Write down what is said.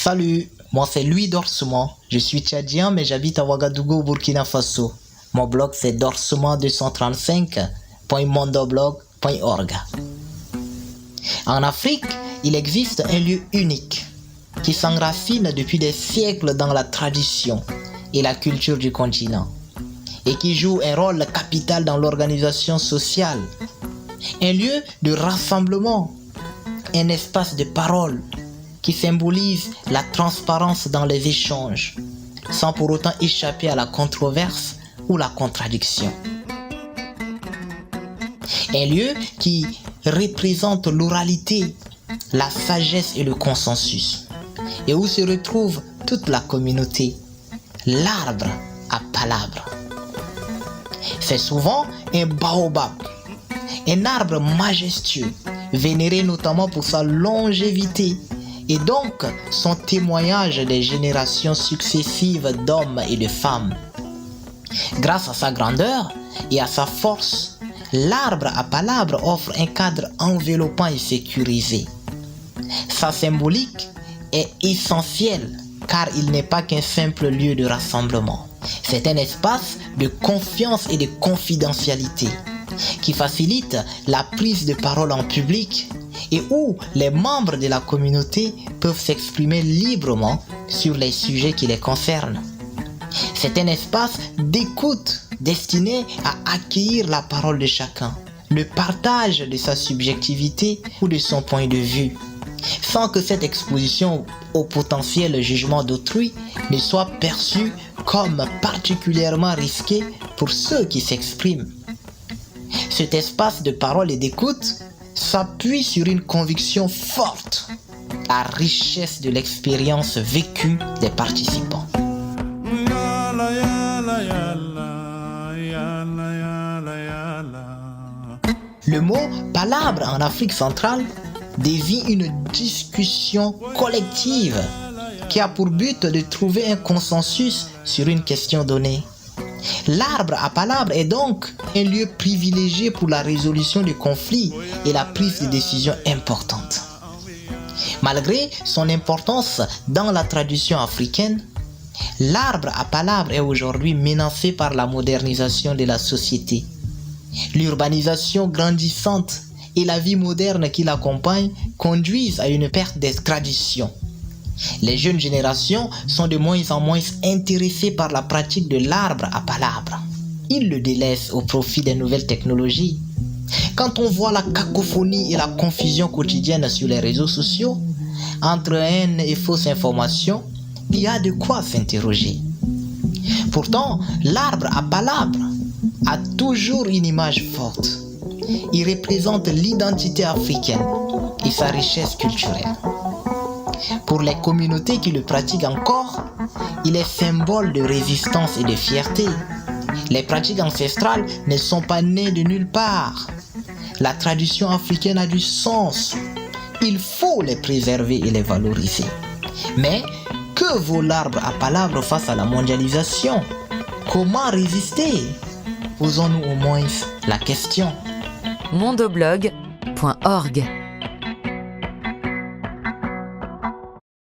Salut, moi c'est Louis Dorsement. Je suis tchadien mais j'habite à Ouagadougou, Burkina Faso. Mon blog c'est dorsement235.mondoblog.org. En Afrique, il existe un lieu unique qui s'enracine depuis des siècles dans la tradition et la culture du continent et qui joue un rôle capital dans l'organisation sociale. Un lieu de rassemblement, un espace de parole qui symbolise la transparence dans les échanges, sans pour autant échapper à la controverse ou la contradiction. Un lieu qui représente l'oralité, la sagesse et le consensus, et où se retrouve toute la communauté, l'arbre à palabres. C'est souvent un baobab, un arbre majestueux, vénéré notamment pour sa longévité et donc son témoignage des générations successives d'hommes et de femmes. Grâce à sa grandeur et à sa force, l'arbre à palabres offre un cadre enveloppant et sécurisé. Sa symbolique est essentielle car il n'est pas qu'un simple lieu de rassemblement. C'est un espace de confiance et de confidentialité qui facilite la prise de parole en public et où les membres de la communauté peuvent s'exprimer librement sur les sujets qui les concernent. C'est un espace d'écoute destiné à accueillir la parole de chacun, le partage de sa subjectivité ou de son point de vue, sans que cette exposition au potentiel jugement d'autrui ne soit perçue comme particulièrement risquée pour ceux qui s'expriment. Cet espace de parole et d'écoute s'appuie sur une conviction forte, la richesse de l'expérience vécue des participants. Le mot palabre en Afrique centrale désigne une discussion collective qui a pour but de trouver un consensus sur une question donnée. L'arbre à palabres est donc un lieu privilégié pour la résolution des conflits et la prise de décisions importantes. Malgré son importance dans la tradition africaine, l'arbre à palabres est aujourd'hui menacé par la modernisation de la société. L'urbanisation grandissante et la vie moderne qui l'accompagne conduisent à une perte des traditions. Les jeunes générations sont de moins en moins intéressées par la pratique de l'arbre à palabres. Ils le délaissent au profit des nouvelles technologies. Quand on voit la cacophonie et la confusion quotidienne sur les réseaux sociaux, entre haine et fausses informations, il y a de quoi s'interroger. Pourtant, l'arbre à palabres a toujours une image forte. Il représente l'identité africaine et sa richesse culturelle. Pour les communautés qui le pratiquent encore, il est symbole de résistance et de fierté. Les pratiques ancestrales ne sont pas nées de nulle part. La tradition africaine a du sens. Il faut les préserver et les valoriser. Mais que vaut l'arbre à palabres face à la mondialisation? Comment résister? Posons-nous au moins la question. mondoblog.org